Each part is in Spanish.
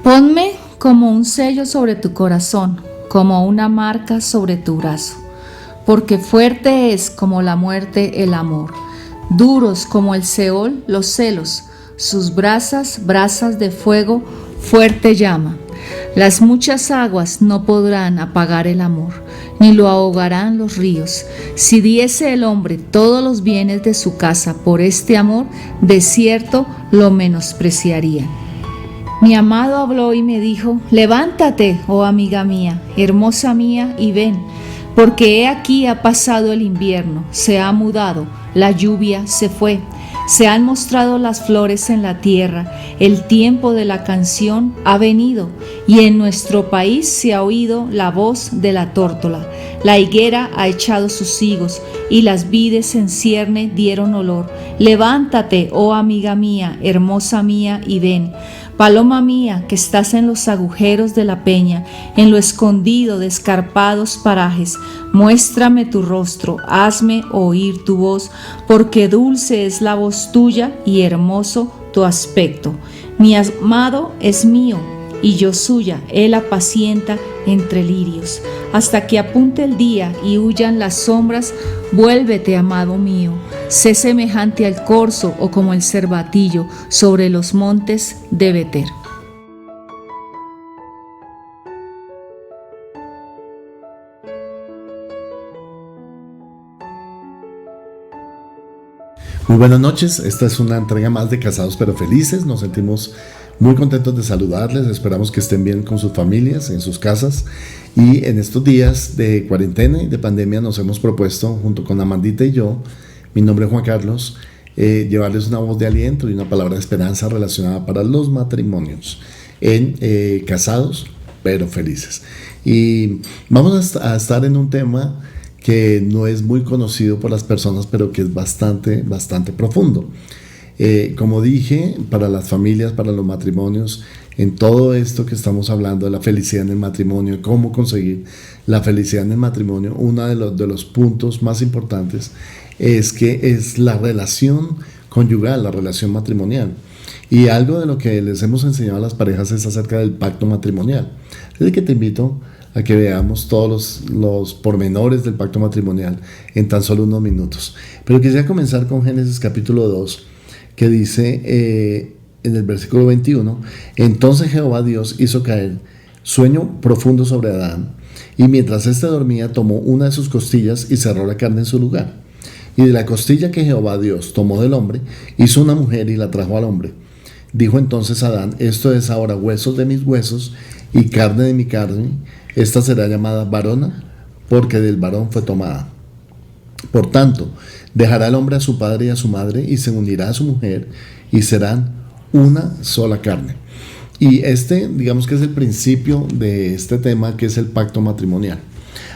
Ponme como un sello sobre tu corazón, como una marca sobre tu brazo, porque fuerte es como la muerte el amor, duros como el Seol los celos, sus brasas, brasas de fuego, fuerte llama. Las muchas aguas no podrán apagar el amor, ni lo ahogarán los ríos. Si diese el hombre todos los bienes de su casa por este amor, de cierto lo menospreciaría. Mi amado habló y me dijo: levántate, oh amiga mía, hermosa mía, y ven, porque he aquí ha pasado el invierno, se ha mudado, la lluvia se fue, se han mostrado las flores en la tierra, el tiempo de la canción ha venido, y en nuestro país se ha oído la voz de la tórtola. La higuera ha echado sus higos, y las vides en cierne dieron olor. Levántate, oh amiga mía, hermosa mía, y ven. Paloma mía, que estás en los agujeros de la peña, en lo escondido de escarpados parajes, muéstrame tu rostro, hazme oír tu voz, porque dulce es la voz tuya y hermoso tu aspecto. Mi amado es mío, y yo suya, él apacienta entre lirios. Hasta que apunte el día y huyan las sombras, vuélvete, amado mío. Sé semejante al corzo o como el cervatillo sobre los montes de Beter. Muy buenas noches, esta es una entrega más de Casados pero Felices. Nos sentimos muy contentos de saludarles, esperamos que estén bien con sus familias, en sus casas, y en estos días de cuarentena y de pandemia nos hemos propuesto, junto con Amandita y yo, mi nombre es Juan Carlos, llevarles una voz de aliento y una palabra de esperanza relacionada para los matrimonios en Casados pero Felices. Y vamos a estar en un tema que no es muy conocido por las personas, pero que es bastante profundo. Como dije, para las familias, para los matrimonios, en todo esto que estamos hablando de la felicidad en el matrimonio, cómo conseguir la felicidad en el matrimonio, uno de los puntos más importantes es que es la relación conyugal, la relación matrimonial. Y algo de lo que les hemos enseñado a las parejas es acerca del pacto matrimonial. Así que te invito a que veamos todos los pormenores del pacto matrimonial en tan solo unos minutos. Pero quisiera comenzar con Génesis capítulo 2, que dice en el versículo 21, entonces Jehová Dios hizo caer sueño profundo sobre Adán, y mientras éste dormía tomó una de sus costillas y cerró la carne en su lugar. Y de la costilla que Jehová Dios tomó del hombre, hizo una mujer y la trajo al hombre. Dijo entonces Adán, esto es ahora huesos de mis huesos y carne de mi carne, esta será llamada varona, porque del varón fue tomada. Por tanto, dejará el hombre a su padre y a su madre, y se unirá a su mujer, y serán una sola carne. Y digamos que es el principio de este tema, que es el pacto matrimonial.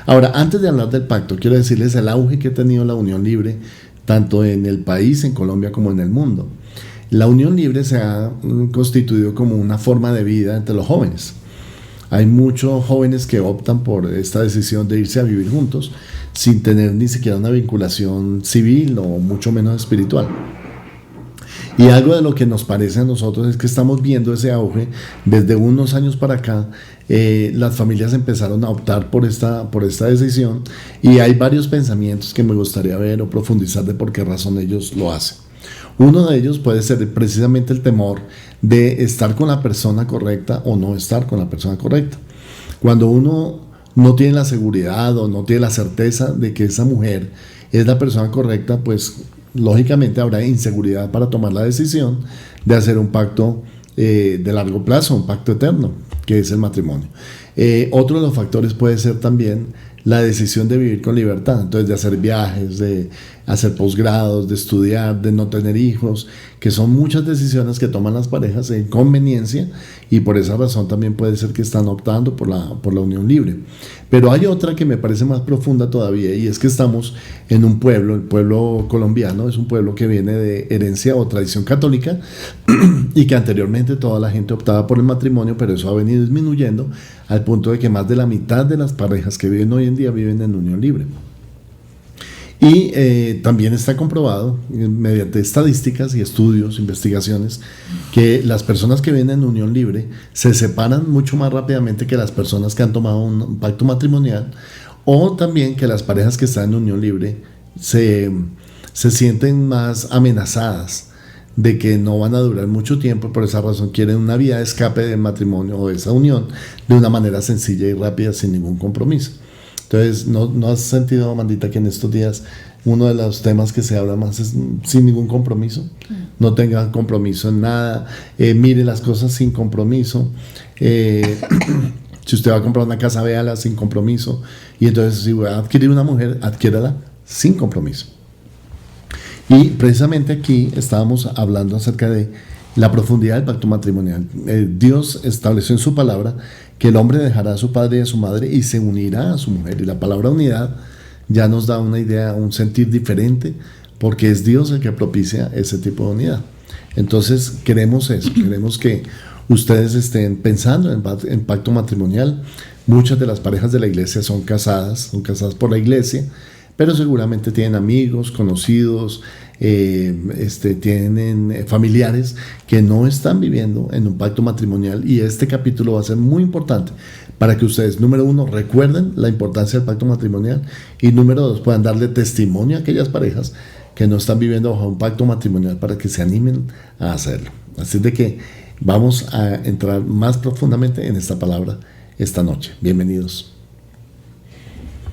Ahora, antes de hablar del pacto, quiero decirles el auge que ha tenido la unión libre, tanto en el país, en Colombia, como en el mundo. La unión libre se ha constituido como una forma de vida entre los jóvenes. Hay muchos jóvenes que optan por esta decisión de irse a vivir juntos sin tener ni siquiera una vinculación civil o mucho menos espiritual. Y algo de lo que nos parece a nosotros es que estamos viendo ese auge desde unos años para acá. Las familias empezaron a optar por esta decisión, y hay varios pensamientos que me gustaría ver o profundizar de por qué razón ellos lo hacen. Uno de ellos puede ser precisamente el temor de estar con la persona correcta o no estar con la persona correcta. Cuando uno no tiene la seguridad o no tiene la certeza de que esa mujer es la persona correcta, pues lógicamente habrá inseguridad para tomar la decisión de hacer un pacto de largo plazo, un pacto eterno, que es el matrimonio. Otro de los factores puede ser también la decisión de vivir con libertad, entonces de hacer viajes, de hacer posgrados, de estudiar, de no tener hijos, que son muchas decisiones que toman las parejas en conveniencia, y por esa razón también puede ser que están optando por la unión libre. Pero hay otra que me parece más profunda todavía, y es que estamos en un pueblo, el pueblo colombiano es un pueblo que viene de herencia o tradición católica y que anteriormente toda la gente optaba por el matrimonio, pero eso ha venido disminuyendo al punto de que más de la mitad de las parejas que viven hoy en día viven en unión libre. Y también está comprobado mediante estadísticas y estudios, investigaciones, que las personas que viven en unión libre se separan mucho más rápidamente que las personas que han tomado un pacto matrimonial, o también que las parejas que están en unión libre se sienten más amenazadas de que no van a durar mucho tiempo. Por esa razón quieren una vía de escape del matrimonio o de esa unión de una manera sencilla y rápida, sin ningún compromiso. Entonces, ¿no has sentido, Amandita, que en estos días uno de los temas que se habla más es sin ningún compromiso? No tenga compromiso en nada, mire las cosas sin compromiso. Si usted va a comprar una casa, véala sin compromiso. Y entonces, si voy a adquirir una mujer, adquiérala sin compromiso. Y precisamente aquí estábamos hablando acerca de la profundidad del pacto matrimonial. Dios estableció en su palabra que el hombre dejará a su padre y a su madre y se unirá a su mujer. Y la palabra unidad ya nos da una idea, un sentir diferente, porque es Dios el que propicia ese tipo de unidad. Entonces queremos eso, queremos que ustedes estén pensando en pacto matrimonial. Muchas de las parejas de la iglesia son casadas por la iglesia, pero seguramente tienen amigos, conocidos, tienen familiares que no están viviendo en un pacto matrimonial, y este capítulo va a ser muy importante para que ustedes, número uno, recuerden la importancia del pacto matrimonial, y número dos, puedan darle testimonio a aquellas parejas que no están viviendo bajo un pacto matrimonial para que se animen a hacerlo. Así de que vamos a entrar más profundamente en esta palabra esta noche. Bienvenidos.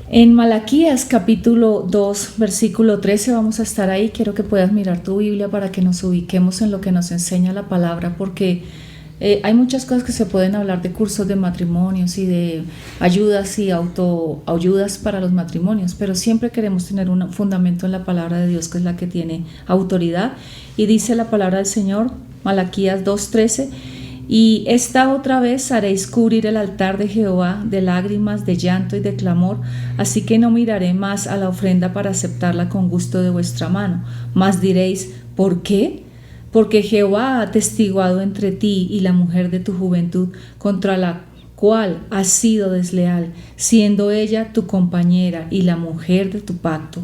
En Malaquías capítulo 2, versículo 13 vamos a estar ahí. Quiero que puedas mirar tu Biblia para que nos ubiquemos en lo que nos enseña la palabra, porque hay muchas cosas que se pueden hablar de cursos de matrimonios y de ayudas y autoayudas para los matrimonios, pero siempre queremos tener un fundamento en la palabra de Dios, que es la que tiene autoridad. Y dice la palabra del Señor, Malaquías 2:13: y esta otra vez haréis cubrir el altar de Jehová de lágrimas, de llanto y de clamor, así que no miraré más a la ofrenda para aceptarla con gusto de vuestra mano. Mas diréis, ¿por qué? Porque Jehová ha atestiguado entre ti y la mujer de tu juventud, contra la cual has sido desleal, siendo ella tu compañera y la mujer de tu pacto.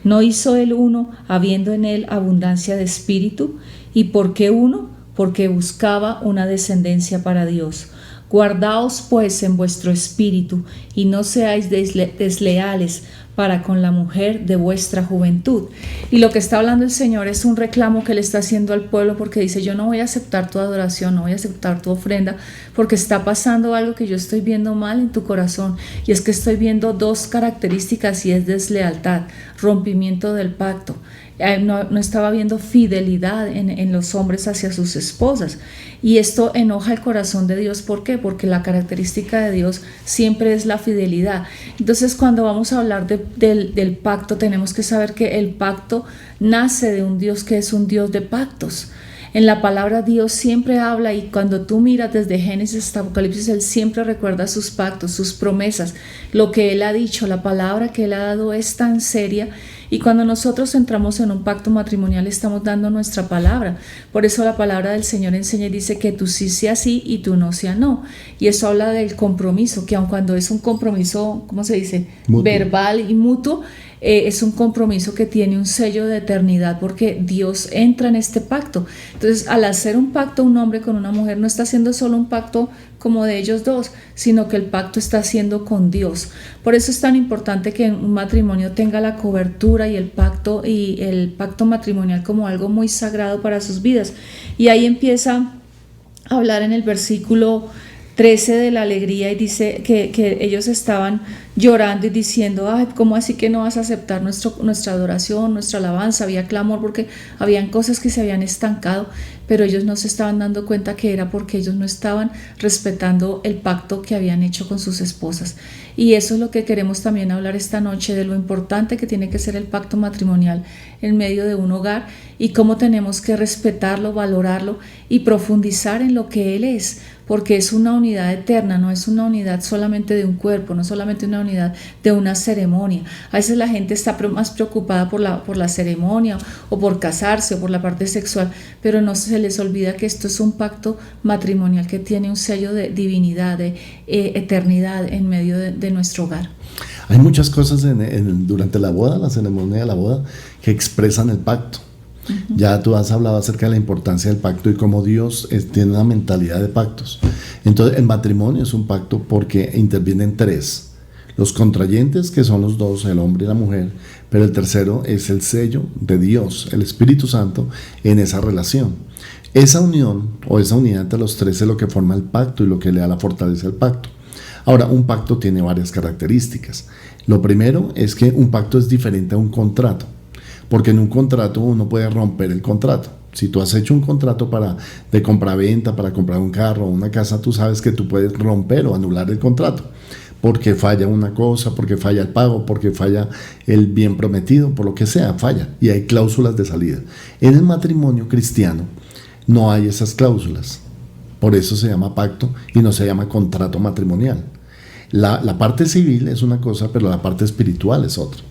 ¿No hizo él uno, habiendo en él abundancia de espíritu? ¿Y por qué uno? Porque buscaba una descendencia para Dios. Guardaos pues en vuestro espíritu, y no seáis desleales para con la mujer de vuestra juventud. Y lo que está hablando el Señor es un reclamo que le está haciendo al pueblo, porque dice: yo no voy a aceptar tu adoración, no voy a aceptar tu ofrenda, porque está pasando algo que yo estoy viendo mal en tu corazón, y es que estoy viendo dos características, y es deslealtad, rompimiento del pacto. No estaba viendo fidelidad en los hombres hacia sus esposas, y esto enoja el corazón de Dios. ¿Por qué? Porque la característica de Dios siempre es la fidelidad. Entonces, cuando vamos a hablar del pacto, tenemos que saber que el pacto nace de un Dios que es un Dios de pactos. En la palabra Dios siempre habla, y cuando tú miras desde Génesis hasta Apocalipsis, Él siempre recuerda sus pactos, sus promesas, lo que Él ha dicho. La palabra que Él ha dado es tan seria, y cuando nosotros entramos en un pacto matrimonial estamos dando nuestra palabra. Por eso la palabra del Señor enseña y dice que tú sí sea sí y tú no sea no. Y eso habla del compromiso, que aun cuando es un compromiso, ¿cómo se dice? Mutuo. Verbal y mutuo, es un compromiso que tiene un sello de eternidad, porque Dios entra en este pacto. Entonces, al hacer un pacto un hombre con una mujer, no está haciendo solo un pacto como de ellos dos, sino que el pacto está haciendo con Dios. Por eso es tan importante que un matrimonio tenga la cobertura y el pacto matrimonial como algo muy sagrado para sus vidas. Y ahí empieza a hablar en el versículo 13 de la alegría, y dice que ellos estaban llorando y diciendo: ay, ¿cómo así que no vas a aceptar nuestra adoración, nuestra alabanza? Había clamor porque habían cosas que se habían estancado, pero ellos no se estaban dando cuenta que era porque ellos no estaban respetando el pacto que habían hecho con sus esposas. Y eso es lo que queremos también hablar esta noche, de lo importante que tiene que ser el pacto matrimonial en medio de un hogar, y cómo tenemos que respetarlo, valorarlo y profundizar en lo que Él es, porque es una unidad eterna, no es una unidad solamente de un cuerpo, no solamente una unidad unidad de una ceremonia. A veces la gente está más preocupada por la ceremonia o por casarse o por la parte sexual, pero no se les olvida que esto es un pacto matrimonial que tiene un sello de divinidad, de eternidad en medio de nuestro hogar. Hay muchas cosas durante la boda, la ceremonia de la boda, que expresan el pacto. Ya tú has hablado acerca de la importancia del pacto y cómo Dios tiene una mentalidad de pactos. Entonces el matrimonio es un pacto porque intervienen tres: los contrayentes, que son los dos, el hombre y la mujer, pero el tercero es el sello de Dios, el Espíritu Santo, en esa relación. Esa unión o esa unidad entre los tres es lo que forma el pacto y lo que le da la fortaleza al pacto. Ahora, un pacto tiene varias características. Lo primero es que un pacto es diferente a un contrato, porque en un contrato uno puede romper el contrato. Si tú has hecho un contrato de compraventa, para comprar un carro o una casa, tú sabes que tú puedes romper o anular el contrato, porque falla una cosa, porque falla el pago, porque falla el bien prometido, por lo que sea, falla. Y hay cláusulas de salida. En el matrimonio cristiano no hay esas cláusulas. Por eso se llama pacto y no se llama contrato matrimonial. La parte civil es una cosa, pero la parte espiritual es otra.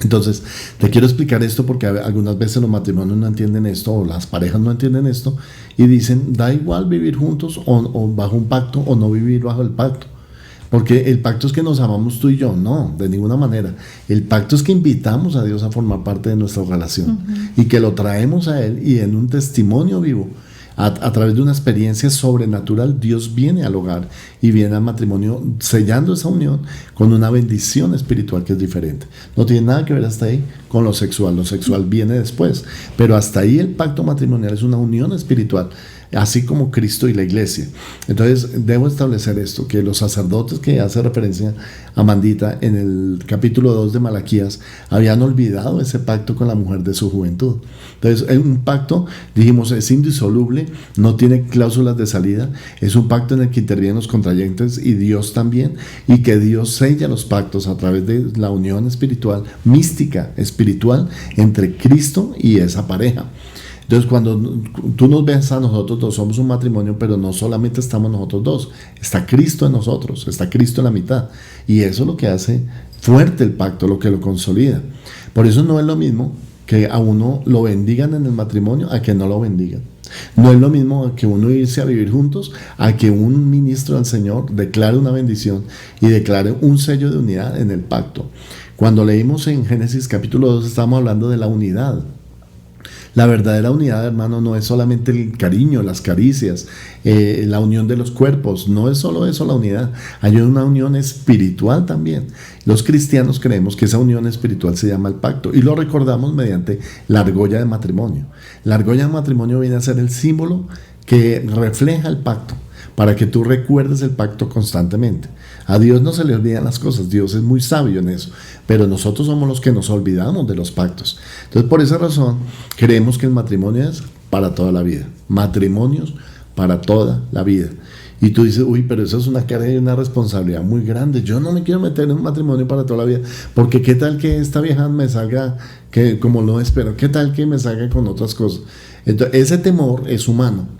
Entonces, te quiero explicar esto porque algunas veces los matrimonios no entienden esto, o las parejas no entienden esto, y dicen, da igual vivir juntos o bajo un pacto o no vivir bajo el pacto. Porque el pacto es que nos amamos tú y yo. No, de ninguna manera. El pacto es que invitamos a Dios a formar parte de nuestra relación y que lo traemos a Él, y en un testimonio vivo, a través de una experiencia sobrenatural, Dios viene al hogar y viene al matrimonio, sellando esa unión con una bendición espiritual que es diferente. No tiene nada que ver hasta ahí con lo sexual. Lo sexual viene después, pero hasta ahí el pacto matrimonial es una unión espiritual, así como Cristo y la iglesia. Entonces debo establecer esto, que los sacerdotes, que hace referencia a Amandita en el capítulo 2 de Malaquías, habían olvidado ese pacto con la mujer de su juventud. Entonces un pacto, dijimos, es indisoluble, no tiene cláusulas de salida, es un pacto en el que intervienen los contrayentes y Dios también, y que Dios sella los pactos a través de la unión espiritual, mística, espiritual, entre Cristo y esa pareja. Entonces, cuando tú nos ves a nosotros dos, somos un matrimonio, pero no solamente estamos nosotros dos, está Cristo en nosotros, está Cristo en la mitad, y eso es lo que hace fuerte el pacto, lo que lo consolida. Por eso no es lo mismo que a uno lo bendigan en el matrimonio a que no lo bendigan. No es lo mismo que uno irse a vivir juntos a que un ministro del Señor declare una bendición y declare un sello de unidad en el pacto. Cuando leímos en Génesis capítulo 2, estamos hablando de la unidad. La verdadera unidad, hermano, no es solamente el cariño, las caricias, la unión de los cuerpos. No es solo eso la unidad. Hay una unión espiritual también. Los cristianos creemos que esa unión espiritual se llama el pacto, y lo recordamos mediante la argolla de matrimonio. La argolla de matrimonio viene a ser el símbolo que refleja el pacto, para que tú recuerdes el pacto constantemente. A Dios no se le olvidan las cosas, Dios es muy sabio en eso, pero nosotros somos los que nos olvidamos de los pactos. Entonces, por esa razón, creemos que el matrimonio es para toda la vida. Matrimonios para toda la vida. Y tú dices, uy, pero eso es una carga y una responsabilidad muy grande. Yo no me quiero meter en un matrimonio para toda la vida, porque qué tal que esta vieja me salga que como no espero, qué tal que me salga con otras cosas. Entonces, ese temor es humano.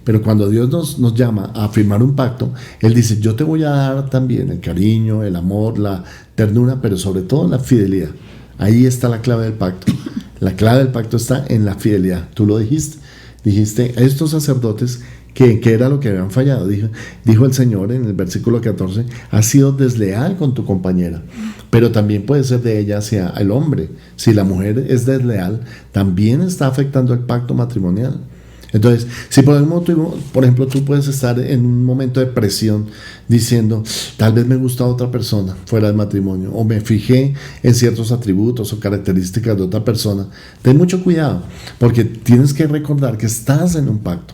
Pero cuando Dios nos llama a firmar un pacto, Él dice, yo te voy a dar también el cariño, el amor, la ternura, pero sobre todo la fidelidad. Ahí está la clave del pacto. La clave del pacto está en la fidelidad. Tú lo dijiste. Dijiste, estos sacerdotes, que era lo que habían fallado. Dijo el Señor en el versículo 14, has sido desleal con tu compañera. Pero también puede ser de ella hacia el hombre. Si la mujer es desleal, también está afectando el pacto matrimonial. Entonces, si por ejemplo tú puedes estar en un momento de presión diciendo, tal vez me gusta otra persona fuera del matrimonio, o me fijé en ciertos atributos o características de otra persona, ten mucho cuidado, porque tienes que recordar que estás en un pacto.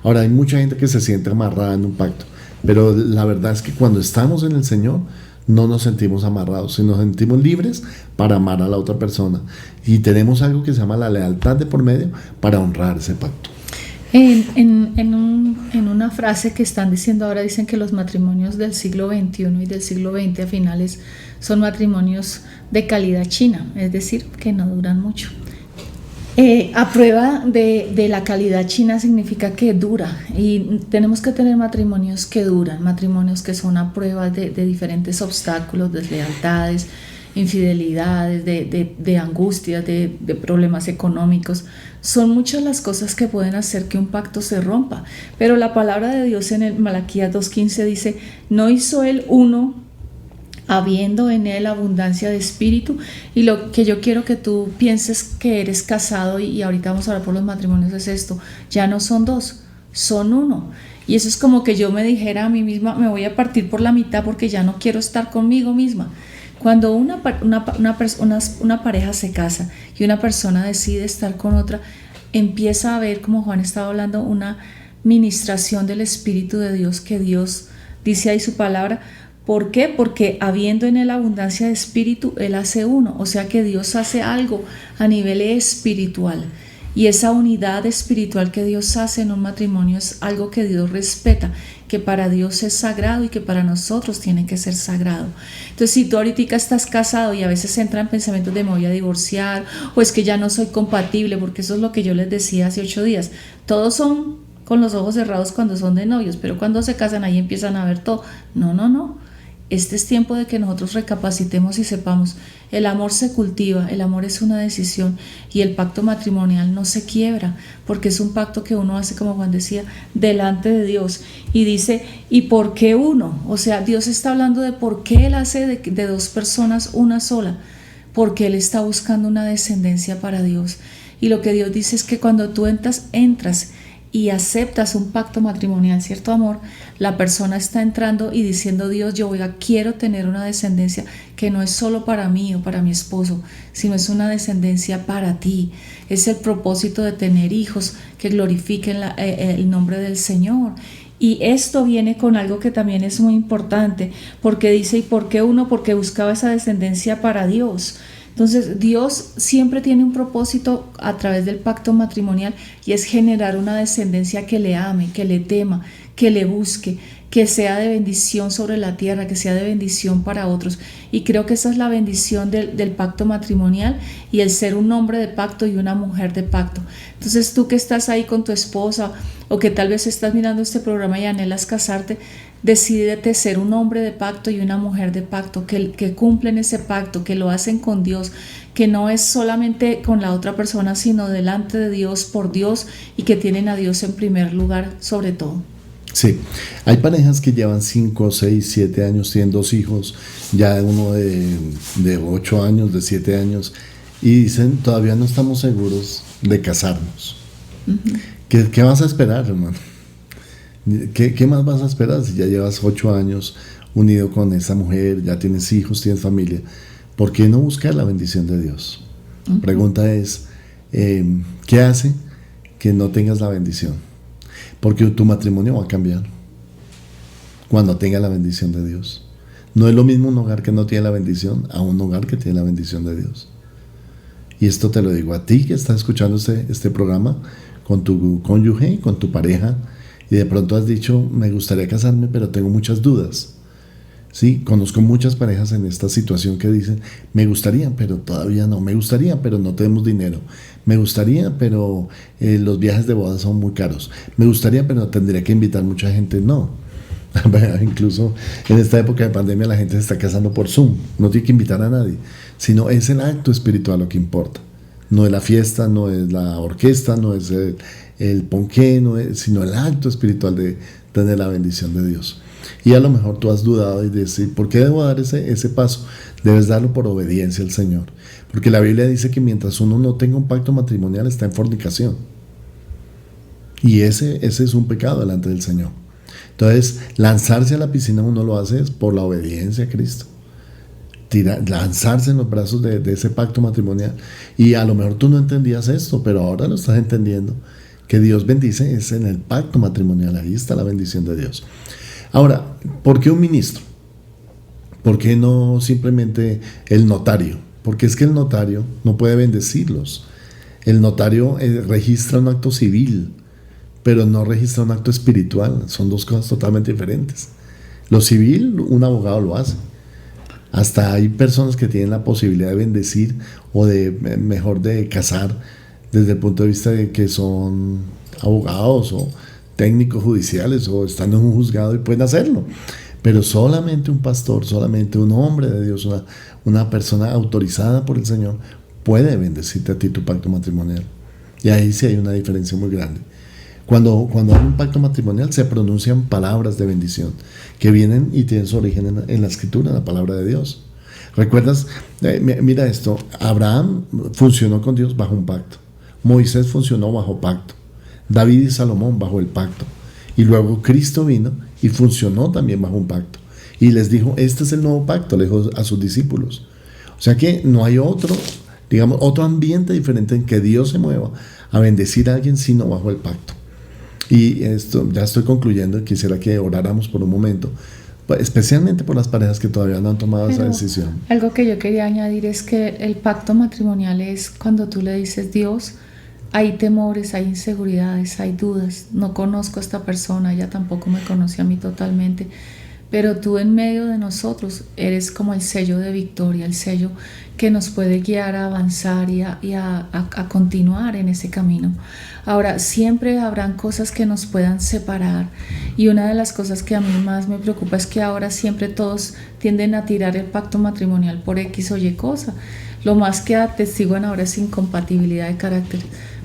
Ahora, hay mucha gente que se siente amarrada en un pacto, pero la verdad es que cuando estamos en el Señor, no nos sentimos amarrados, sino nos sentimos libres para amar a la otra persona. Y tenemos algo que se llama la lealtad de por medio para honrar ese pacto. En una frase que están diciendo ahora, dicen que los matrimonios del siglo XXI y del siglo XX a finales son matrimonios de calidad china, es decir, que no duran mucho. A prueba de la calidad china significa que dura y tenemos que tener matrimonios que duran, matrimonios que son a prueba de diferentes obstáculos, deslealtades, infidelidades, de angustias, de problemas económicos. Son muchas las cosas que pueden hacer que un pacto se rompa, pero la palabra de Dios en el Malaquías 2:15 dice, no hizo él uno habiendo en él abundancia de espíritu. Y lo que yo quiero que tú pienses que eres casado, y ahorita vamos a hablar por los matrimonios, es esto: ya no son dos, son uno. Y eso es como que yo me dijera a mí misma, me voy a partir por la mitad porque ya no quiero estar conmigo misma. Cuando una pareja se casa y una persona decide estar con otra, empieza a ver, como Juan estaba hablando, una ministración del Espíritu de Dios, que Dios dice ahí su palabra. ¿Por qué? Porque habiendo en él abundancia de espíritu, él hace uno. O sea que Dios hace algo a nivel espiritual. Y esa unidad espiritual que Dios hace en un matrimonio es algo que Dios respeta, que para Dios es sagrado y que para nosotros tiene que ser sagrado. Entonces, si tú ahorita estás casado y a veces entran pensamientos de me voy a divorciar, o es que ya no soy compatible, porque eso es lo que yo les decía hace 8 días. Todos son con los ojos cerrados cuando son de novios, pero cuando se casan ahí empiezan a ver todo. No. Este es tiempo de que nosotros recapacitemos y sepamos, el amor se cultiva, el amor es una decisión, y el pacto matrimonial no se quiebra, porque es un pacto que uno hace, como Juan decía, delante de Dios. Y dice, ¿y por qué uno? O sea, Dios está hablando de por qué Él hace de dos personas una sola, porque Él está buscando una descendencia para Dios. Y lo que Dios dice es que cuando tú entras y aceptas un pacto matrimonial, ¿cierto, amor? La persona está entrando y diciendo, Dios, quiero tener una descendencia que no es solo para mí o para mi esposo, sino es una descendencia para ti. Es el propósito de tener hijos que glorifiquen el nombre del Señor. Y esto viene con algo que también es muy importante, porque dice, ¿y por qué uno? Porque buscaba esa descendencia para Dios. Entonces Dios siempre tiene un propósito a través del pacto matrimonial, y es generar una descendencia que le ame, que le tema, que le busque, que sea de bendición sobre la tierra, que sea de bendición para otros. Y creo que esa es la bendición del pacto matrimonial, y el ser un hombre de pacto y una mujer de pacto. Entonces tú que estás ahí con tu esposa, o que tal vez estás mirando este programa y anhelas casarte, decídete ser un hombre de pacto y una mujer de pacto, que cumplen ese pacto, que lo hacen con Dios, que no es solamente con la otra persona, sino delante de Dios, por Dios, y que tienen a Dios en primer lugar sobre todo. Sí, hay parejas que llevan 5, 6, 7 años, tienen 2 hijos, ya uno de 8 años, de 7 años, y dicen, todavía no estamos seguros de casarnos. Uh-huh. ¿Qué vas a esperar, hermano? ¿Qué más vas a esperar si ya llevas 8 años unido con esa mujer, ya tienes hijos, tienes familia? ¿Por qué no buscar la bendición de Dios? Uh-huh. La pregunta es, ¿qué hace que no tengas la bendición? Porque tu matrimonio va a cambiar cuando tenga la bendición de Dios. No es lo mismo un hogar que no tiene la bendición a un hogar que tiene la bendición de Dios. Y esto te lo digo a ti que estás escuchando este programa con tu cónyuge, con tu pareja, y de pronto has dicho, me gustaría casarme, pero tengo muchas dudas. Sí, conozco muchas parejas en esta situación que dicen, me gustaría, pero todavía no. Me gustaría, pero no tenemos dinero. Me gustaría, pero los viajes de boda son muy caros. Me gustaría, pero tendría que invitar mucha gente. No. Incluso en esta época de pandemia la gente se está casando por Zoom. No tiene que invitar a nadie, sino es el acto espiritual lo que importa. No es la fiesta, no es la orquesta, no es el ponqué, sino el acto espiritual de tener la bendición de Dios. Y a lo mejor tú has dudado y decir, ¿por qué debo dar ese paso? Debes darlo por obediencia al Señor. Porque la Biblia dice que mientras uno no tenga un pacto matrimonial está en fornicación. Y ese es un pecado delante del Señor. Entonces, lanzarse a la piscina uno lo hace por la obediencia a Cristo. Lanzarse en los brazos de ese pacto matrimonial. Y a lo mejor tú no entendías esto, pero ahora lo estás entendiendo. Que Dios bendice es en el pacto matrimonial. Ahí está la bendición de Dios. Ahora, ¿por qué un ministro? ¿Por qué no simplemente el notario? Porque es que el notario no puede bendecirlos. El notario registra un acto civil, pero no registra un acto espiritual. Son dos cosas totalmente diferentes. Lo civil, un abogado lo hace. Hasta hay personas que tienen la posibilidad de bendecir o de casar desde el punto de vista de que son abogados o técnicos judiciales o están en un juzgado y pueden hacerlo. Pero solamente un pastor, solamente un hombre de Dios, una persona autorizada por el Señor puede bendecirte a ti tu pacto matrimonial. Y ahí sí hay una diferencia muy grande. Cuando hay un pacto matrimonial se pronuncian palabras de bendición que vienen y tienen su origen en la Escritura, en la palabra de Dios. ¿Recuerdas? Mira esto, Abraham funcionó con Dios bajo un pacto. Moisés funcionó bajo pacto. David y Salomón bajo el pacto. Y luego Cristo vino y funcionó también bajo un pacto. Y les dijo, este es el nuevo pacto, le dijo a sus discípulos. O sea que no hay otro ambiente diferente en que Dios se mueva a bendecir a alguien sino bajo el pacto. Y esto, ya estoy concluyendo, quisiera que oráramos por un momento, especialmente por las parejas que todavía no han tomado esa decisión. Algo que yo quería añadir es que el pacto matrimonial es cuando tú le dices, Dios, hay temores, hay inseguridades, hay dudas, no conozco a esta persona, ella tampoco me conoce a mí totalmente, pero tú en medio de nosotros eres como el sello de victoria, el sello que nos puede guiar a avanzar y a continuar en ese camino. Ahora, siempre habrán cosas que nos puedan separar, y una de las cosas que a mí más me preocupa es que ahora siempre todos tienden a tirar el pacto matrimonial por X o Y cosa. Lo más que atestiguan ahora es incompatibilidad de carácter.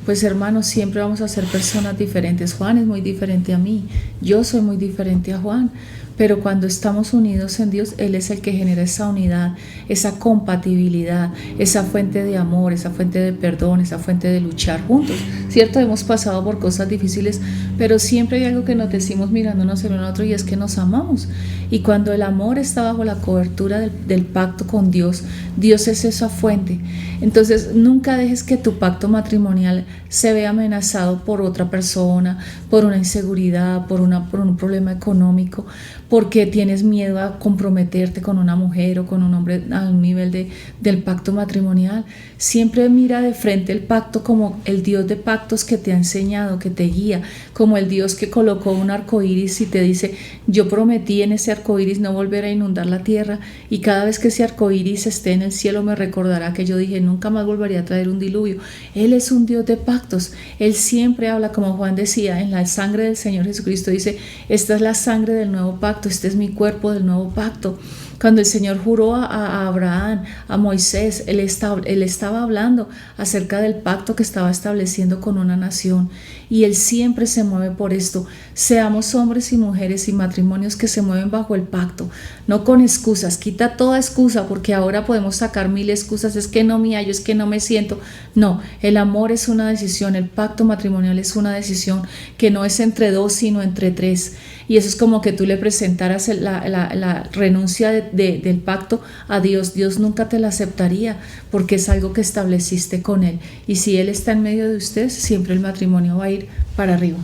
Pues hermanos, siempre vamos a ser personas diferentes. Juan es muy diferente a mí, yo soy muy diferente a Juan, pero cuando estamos unidos en Dios, Él es el que genera esa unidad, esa compatibilidad, esa fuente de amor, esa fuente de perdón, esa fuente de luchar juntos. Cierto, hemos pasado por cosas difíciles, pero siempre hay algo que nos decimos mirándonos el uno al otro, y es que nos amamos. Y cuando el amor está bajo la cobertura del pacto con Dios, Dios es esa fuente. Entonces, nunca dejes que tu pacto matrimonial se vea amenazado por otra persona, por una inseguridad, por un problema económico, porque tienes miedo a comprometerte con una mujer o con un hombre a un nivel del pacto matrimonial. Siempre mira de frente el pacto como el Dios de pactos que te ha enseñado, que te guía, como el Dios que colocó un arco iris y te dice, yo prometí en ese arco iris no volver a inundar la tierra, y cada vez que ese arco iris esté en el cielo me recordará que yo dije, nunca más volvería a traer un diluvio. Él es un Dios de pactos. Él siempre habla, como Juan decía, en la sangre del Señor Jesucristo, dice, esta es la sangre del nuevo pacto, este es mi cuerpo del nuevo pacto. Cuando el Señor juró a Abraham, a Moisés, él estaba hablando acerca del pacto que estaba estableciendo con una nación, y Él siempre se mueve por esto. Seamos hombres y mujeres y matrimonios que se mueven bajo el pacto, no con excusas. Quita toda excusa, porque ahora podemos sacar 1000 excusas, es que no me hallo, es que no me siento. No, el amor es una decisión, el pacto matrimonial es una decisión que no es entre dos, sino entre tres. Y eso es como que tú le presentaras la renuncia del pacto a Dios. Dios nunca te la aceptaría, porque es algo que estableciste con Él. Y si Él está en medio de ustedes, siempre el matrimonio va a ir para arriba.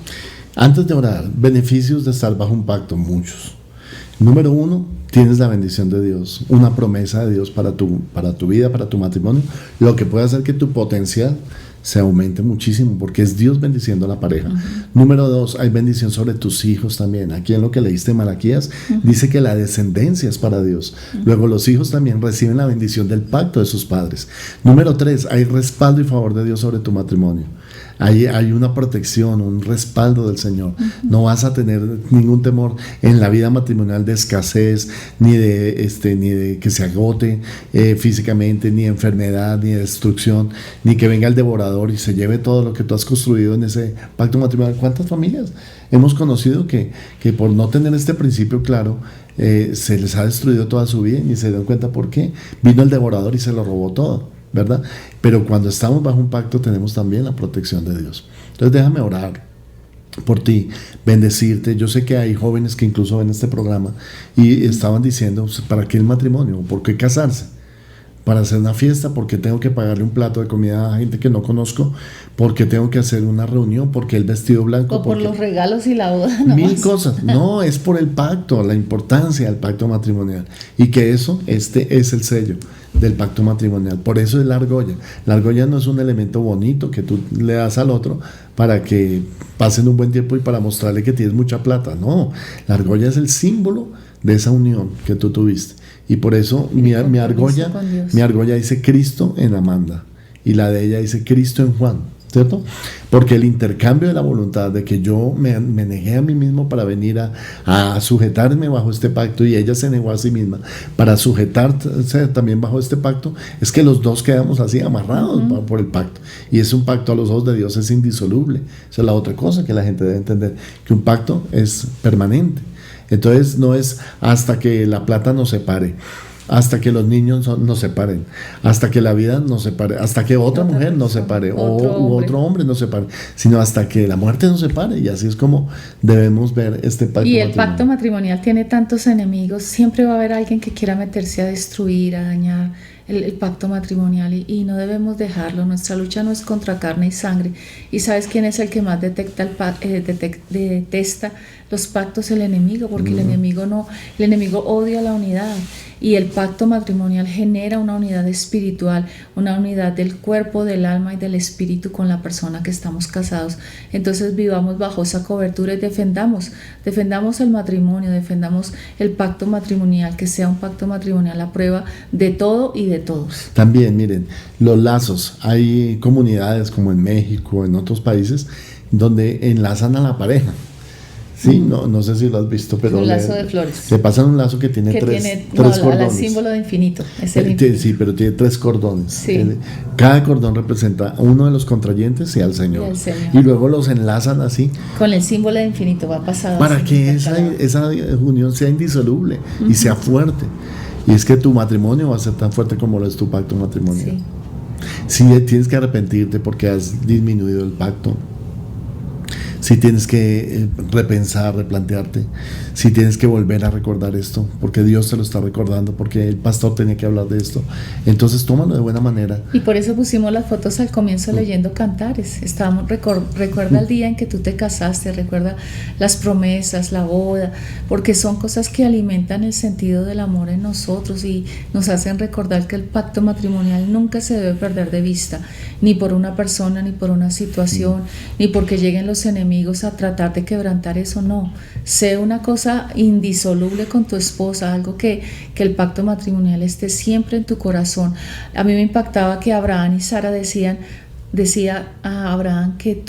Antes de orar, beneficios de estar bajo un pacto, muchos. Número 1, tienes la bendición de Dios, una promesa de Dios para tu vida, para tu matrimonio, lo que puede hacer que tu potencial se aumente muchísimo, porque es Dios bendiciendo a la pareja. Número 2, hay bendición sobre tus hijos también. Aquí en lo que leíste en Malaquías, dice que la descendencia es para Dios. Luego los hijos también reciben la bendición del pacto de sus padres. Número 3, hay respaldo y favor de Dios sobre tu matrimonio. Hay una protección, un respaldo del Señor. No vas a tener ningún temor en la vida matrimonial de escasez, ni de que se agote físicamente, ni de enfermedad, ni de destrucción, ni que venga el devorador y se lleve todo lo que tú has construido en ese pacto matrimonial. ¿Cuántas familias hemos conocido que por no tener este principio claro, se les ha destruido toda su vida y ni se dan cuenta por qué? Vino el devorador y se lo robó todo, ¿verdad? Pero cuando estamos bajo un pacto tenemos también la protección de Dios. Entonces déjame orar por ti, bendecirte. Yo sé que hay jóvenes que incluso ven este programa y estaban diciendo, ¿para qué el matrimonio? ¿Por qué casarse? Para hacer una fiesta, porque tengo que pagarle un plato de comida a gente que no conozco, porque tengo que hacer una reunión, porque el vestido blanco, o por los regalos y la boda, mil cosas. No, es por el pacto, la importancia del pacto matrimonial, y que este es el sello del pacto matrimonial. Por eso es la argolla. La argolla no es un elemento bonito que tú le das al otro para que pasen un buen tiempo y para mostrarle que tienes mucha plata. No, la argolla es el símbolo de esa unión que tú tuviste. Y por eso mi argolla dice Cristo en Amanda, y la de ella dice Cristo en Juan. ¿cierto? Porque el intercambio de la voluntad, de que yo me negué a mí mismo para venir a sujetarme bajo este pacto, y ella se negó a sí misma para sujetarse también bajo este pacto, es que los dos quedamos así amarrados por el pacto. Y es un pacto a los ojos de Dios, es indisoluble. Esa es la otra cosa que la gente debe entender, que un pacto es permanente. Entonces no es hasta que la plata nos separe, hasta que los niños nos separen, hasta que la vida nos separe, hasta que otra mujer nos separe, otro hombre nos separe, sino hasta que la muerte nos separe. Y así es como debemos ver este pacto. Y el pacto matrimonial tiene tantos enemigos, siempre va a haber alguien que quiera meterse a destruir, a dañar el pacto matrimonial, y no debemos dejarlo. Nuestra lucha no es contra carne y sangre. ¿Y sabes quién es el que más detesta los pactos? El enemigo, porque el enemigo odia la unidad, y el pacto matrimonial genera una unidad espiritual, una unidad del cuerpo, del alma y del espíritu con la persona que estamos casados. Entonces vivamos bajo esa cobertura y defendamos el matrimonio, defendamos el pacto matrimonial, que sea un pacto matrimonial a prueba de todo y de todos. También miren, los lazos, hay comunidades como en México, en otros países, donde enlazan a la pareja. Sí, no sé si lo has visto, pero un lazo de flores. Le pasan un lazo que tiene tres cordones. El símbolo de infinito. Es el infinito. Sí, pero tiene 3 cordones. Sí. Cada cordón representa a uno de los contrayentes y al Señor. Y luego los enlazan así. Con el símbolo de infinito va pasado. Para que esa unión sea indisoluble y sea fuerte. Y es que tu matrimonio va a ser tan fuerte como lo es tu pacto matrimonial. Sí. Si tienes que arrepentirte porque has disminuido el pacto, si tienes que repensar, replantearte, si tienes que volver a recordar esto, porque Dios te lo está recordando, porque el pastor tenía que hablar de esto, entonces tómalo de buena manera. Y por eso pusimos las fotos al comienzo leyendo cantares. Recuerda el día en que tú te casaste, recuerda las promesas, la boda, porque son cosas que alimentan el sentido del amor en nosotros y nos hacen recordar que el pacto matrimonial nunca se debe perder de vista, ni por una persona, ni por una situación, ni porque lleguen los enemigos a tratar de quebrantar eso. No, sé una cosa indisoluble con tu esposa, algo que el pacto matrimonial esté siempre en tu corazón. A mí me impactaba que Abraham y Sara decía a Abraham que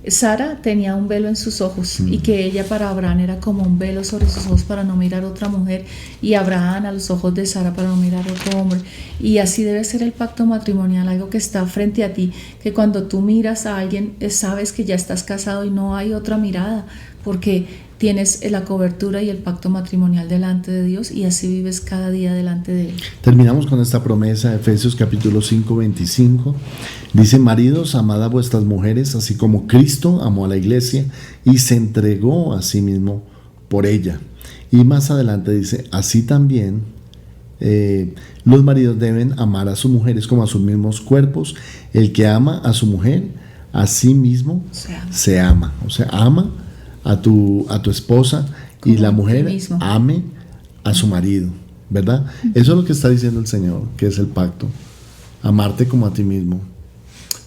Sara tenía un velo en sus ojos y que ella para Abraham era como un velo sobre sus ojos para no mirar a otra mujer, y Abraham a los ojos de Sara para no mirar a otro hombre. Y así debe ser el pacto matrimonial, algo que está frente a ti, que cuando tú miras a alguien sabes que ya estás casado y no hay otra mirada, porque tienes la cobertura y el pacto matrimonial delante de Dios, y así vives cada día delante de Él. Terminamos con esta promesa, Efesios capítulo 5, 25. Dice: maridos, amad a vuestras mujeres, así como Cristo amó a la iglesia y se entregó a sí mismo por ella. Y más adelante dice: así también los maridos deben amar a sus mujeres como a sus mismos cuerpos. El que ama a su mujer, a sí mismo se ama. O sea, ama a tu esposa, como y la mujer ame a su marido, ¿verdad? Eso es lo que está diciendo el Señor, que es el pacto. Amarte como a ti mismo.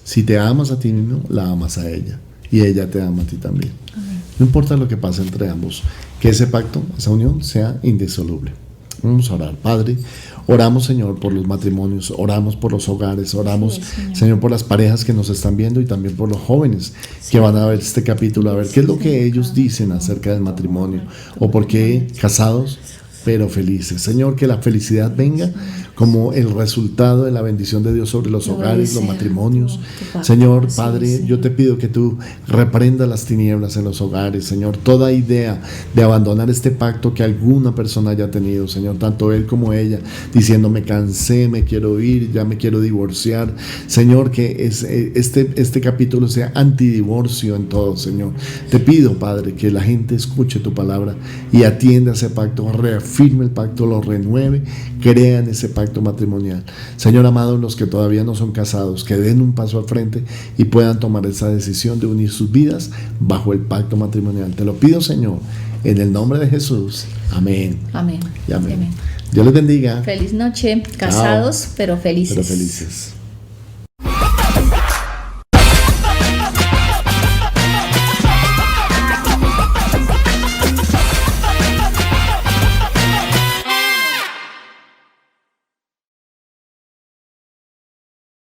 Si te amas a ti mismo, la amas a ella, y ella te ama a ti también. Amén. No importa lo que pase entre ambos, que ese pacto, esa unión sea indisoluble. Vamos a orar. Padre, oramos, Señor, por los matrimonios, oramos por los hogares, oramos, Señor, por las parejas que nos están viendo, y también por los jóvenes que van a ver este capítulo, a ver qué es lo que ellos dicen acerca del matrimonio, o por qué casados pero felices. Señor, que la felicidad venga como el resultado de la bendición de Dios sobre los hogares, los matrimonios. Señor, Padre, yo te pido que tú reprendas las tinieblas en los hogares, Señor, toda idea de abandonar este pacto que alguna persona haya tenido, Señor, tanto él como ella, diciendo: me cansé, me quiero ir, ya me quiero divorciar. Señor, que este capítulo sea antidivorcio en todo, Señor. Te pido, Padre, que la gente escuche tu palabra y atienda ese pacto, reafirme el pacto, lo renueve, crean ese pacto matrimonial. Señor amado, los que todavía no son casados, que den un paso al frente y puedan tomar esa decisión de unir sus vidas bajo el pacto matrimonial. Te lo pido, Señor, en el nombre de Jesús. Amén. Amén. Y amén. Dios les bendiga. Feliz noche. Casados, pero felices. Pero felices.